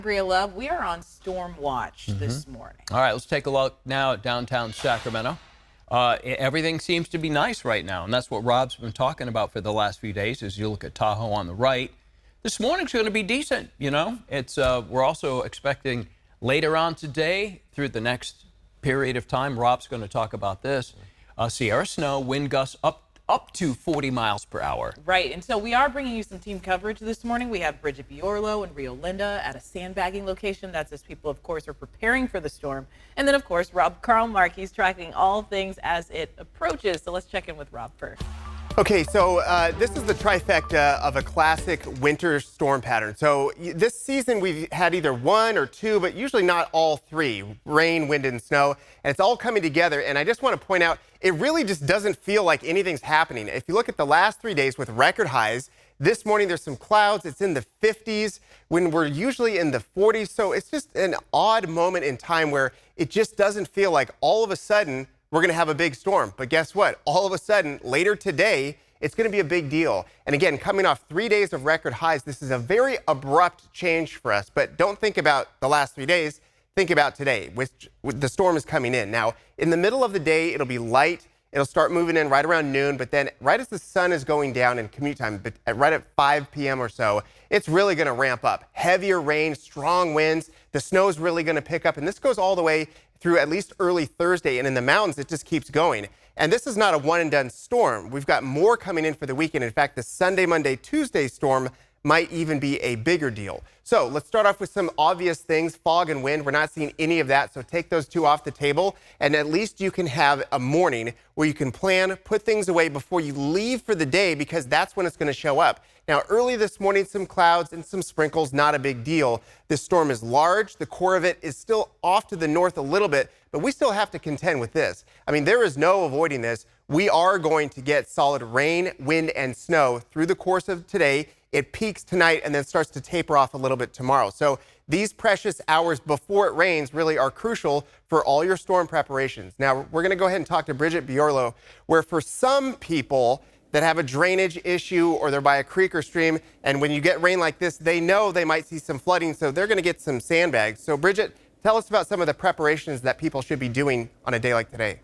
Bria Love, we are on storm watch this morning. All right, let's take a look now at downtown Sacramento. Everything seems to be nice right now, and that's what Rob's been talking about for the last few days. As you look at Tahoe on the right, this morning's going to be decent. You know, it's we're also expecting later on today through the next period of time. Rob's going to talk about this. Sierra snow, wind gusts up to 40 miles per hour. Right, and so we are bringing you some team coverage this morning. We have Bridget Biorlo and Rio Linda at a sandbagging location. That's as people, of course, are preparing for the storm. And then, of course, Carl Markey's tracking all things as it approaches. So let's check in with Rob first. Okay, so this is the trifecta of a classic winter storm pattern. So this season we've had either one or two, but usually not all three: rain, wind, and snow. And it's all coming together. And I just want to point out, it really just doesn't feel like anything's happening. If you look at the last 3 days with record highs, this morning there's some clouds. It's in the 50s when we're usually in the 40s. So it's just an odd moment in time where it just doesn't feel like all of a sudden we're going to have a big storm. But guess what? All of a sudden, later today, it's going to be a big deal. And again, coming off 3 days of record highs, this is a very abrupt change for us. But don't think about the last 3 days. Think about today, which the storm is coming in. Now, in the middle of the day, it'll be light. It'll start moving in right around noon. But then right as the sun is going down in commute time, but right at 5 p.m. or so, it's really going to ramp up. Heavier rain, strong winds. The snow is really going to pick up. And this goes all the way through at least early Thursday, and in the mountains, it just keeps going. And this is not a one-and-done storm. We've got more coming in for the weekend. In fact, the Sunday, Monday, Tuesday storm might even be a bigger deal. So let's start off with some obvious things. Fog and wind, we're not seeing any of that, so take those two off the table, and at least you can have a morning where you can plan, put things away before you leave for the day, because that's when it's going to show up. Now, early this morning, some clouds and some sprinkles, not a big deal. This storm is large. The core of it is still off to the north a little bit, but we still have to contend with this. I mean, there is no avoiding this. We are going to get solid rain, wind, and snow through the course of today. It peaks tonight and then starts to taper off a little bit tomorrow. So these precious hours before it rains really are crucial for all your storm preparations. Now, we're going to go ahead and talk to Bridget Biorlo, where for some people that have a drainage issue or they're by a creek or stream, and when you get rain like this, they know they might see some flooding, so they're going to get some sandbags. So Bridget, tell us about some of the preparations that people should be doing on a day like today.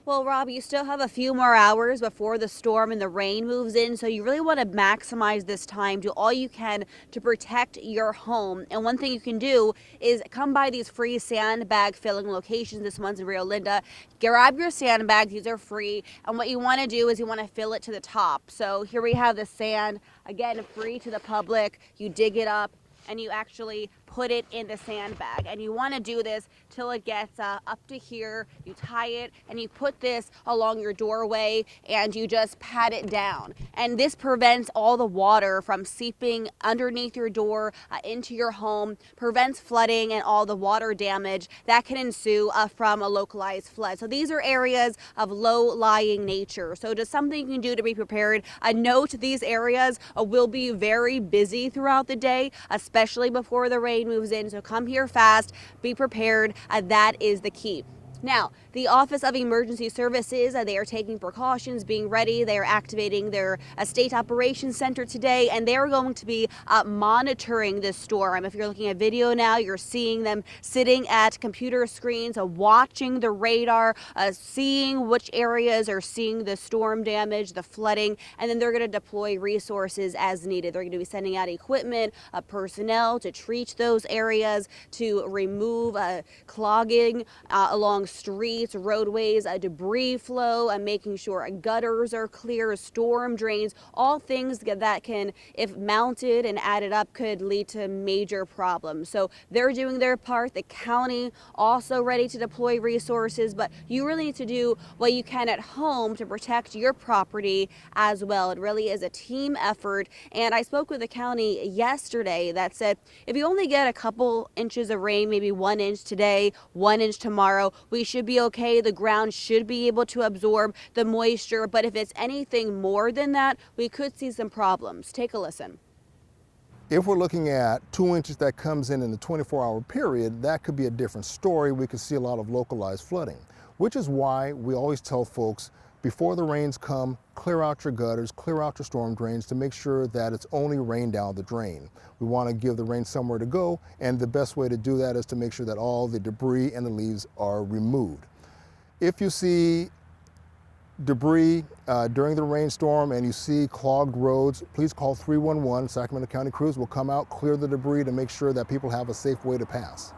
Well, Rob, you still have a few more hours before the storm and the rain moves in, so you really want to maximize this time. Do all you can to protect your home. And one thing you can do is come by these free sandbag filling locations. This one's in Rio Linda. Grab your sandbags. These are free. And what you want to do is you want to fill it to the top. So here we have the sand, again, free to the public. You dig it up and you actually put it in the sandbag, and you want to do this till it gets up to here. You tie it and you put this along your doorway and you just pat it down, and this prevents all the water from seeping underneath your door into your home, prevents flooding and all the water damage that can ensue from a localized flood. So these are areas of low-lying nature, so just something you can do to be prepared. Note these areas will be very busy throughout the day, especially before the rain moves in, so come here fast, be prepared. That is the key. Now, the Office of Emergency Services, they are taking precautions, being ready. They are activating their State Operations Center today, and they're going to be monitoring this storm. If you're looking at video now, you're seeing them sitting at computer screens, watching the radar, seeing which areas are seeing the storm damage, the flooding, and then they're going to deploy resources as needed. They're going to be sending out equipment, personnel to treat those areas, to remove clogging along streets, roadways, debris flow, making sure gutters are clear, storm drains, all things that can, if mounted and added up, could lead to major problems. So they're doing their part. The county also ready to deploy resources, but you really need to do what you can at home to protect your property as well. It really is a team effort. And I spoke with the county yesterday that said if you only get a couple inches of rain, maybe 1 inch today, 1 inch tomorrow, we should be okay. The ground should be able to absorb the moisture, but if it's anything more than that, we could see some problems. Take a listen. If we're looking at 2 inches that comes in the 24-hour period, that could be a different story. We could see a lot of localized flooding, which is why we always tell folks before the rains come, clear out your gutters, clear out your storm drains to make sure that it's only rain down the drain. We want to give the rain somewhere to go, and the best way to do that is to make sure that all the debris and the leaves are removed. If you see debris during the rainstorm and you see clogged roads, please call 311. Sacramento County crews will come out, clear the debris to make sure that people have a safe way to pass.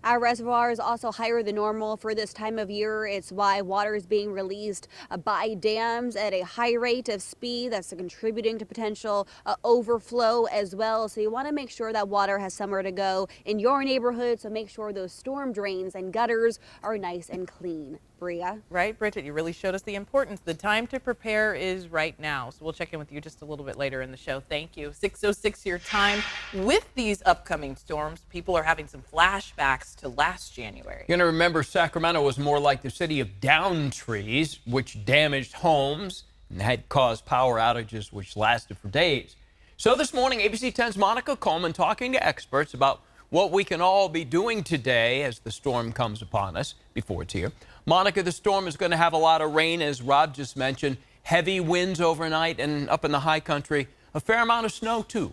Our reservoir is also higher than normal for this time of year. It's why water is being released by dams at a high rate of speed. That's contributing to potential overflow as well. So you want to make sure that water has somewhere to go in your neighborhood. So make sure those storm drains and gutters are nice and clean. Bria? Right, Bridget, you really showed us the importance. The time to prepare is right now. So we'll check in with you just a little bit later in the show. Thank you. 6:06 your time. With these upcoming storms, people are having some flashbacks to last January. You're going to remember Sacramento was more like the city of downed trees, which damaged homes and had caused power outages which lasted for days. So this morning, ABC 10's Monica Coleman talking to experts about what we can all be doing today as the storm comes upon us before it's here. Monica, the storm is going to have a lot of rain, as Rob just mentioned, heavy winds overnight, and up in the high country, a fair amount of snow, too.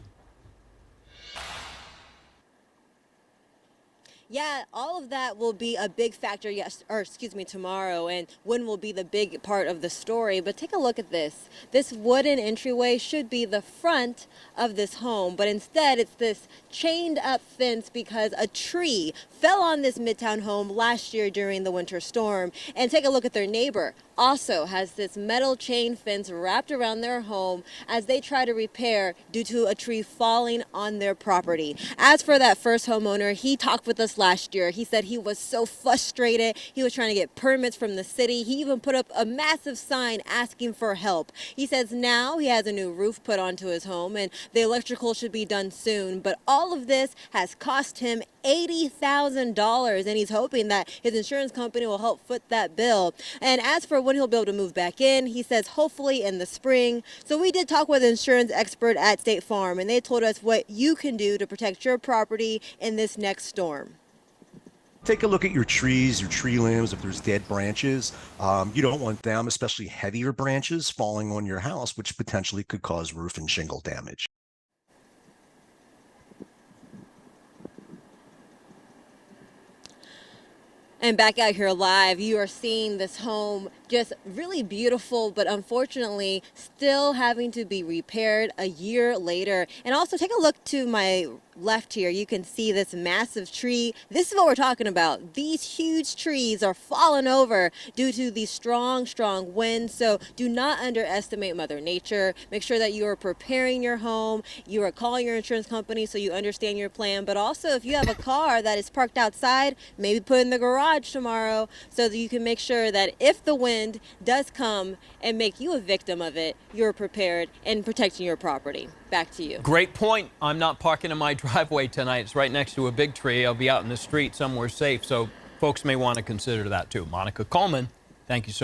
Yeah, all of that will be a big factor, tomorrow, and wind will be the big part of the story. But take a look at this. This wooden entryway should be the front of this home, but instead it's this chained up fence because a tree fell on this Midtown home last year during the winter storm. And take a look at their neighbor. Also has this metal chain fence wrapped around their home as they try to repair due to a tree falling on their property. As for that first homeowner, he talked with us last year. He said he was so frustrated. He was trying to get permits from the city. He even put up a massive sign asking for help. He says now he has a new roof put onto his home and the electrical should be done soon. But all of this has cost him $80,000, and he's hoping that his insurance company will help foot that bill. And as for when he'll be able to move back in, he says hopefully in the spring. So we did talk with an insurance expert at State Farm, and they told us what you can do to protect your property in this next storm. Take a look at your trees, your tree limbs. If there's dead branches, you don't want them, especially heavier branches, falling on your house, which potentially could cause roof and shingle damage. And back out here live, you are seeing this home just really beautiful, but unfortunately still having to be repaired a year later. And also take a look to my left here. You can see this massive tree. This is what we're talking about. These huge trees are falling over due to the strong winds. So do not underestimate Mother Nature. Make sure that you are preparing your home. You are calling your insurance company so you understand your plan. But also, if you have a car that is parked outside, maybe put in the garage tomorrow so that you can make sure that if the wind does come and make you a victim of it, you're prepared and protecting your property. Back to you. Great point. I'm not parking in my driveway tonight. It's right next to a big tree. I'll be out in the street somewhere safe, so folks may want to consider that too. Monica Coleman, thank you so much.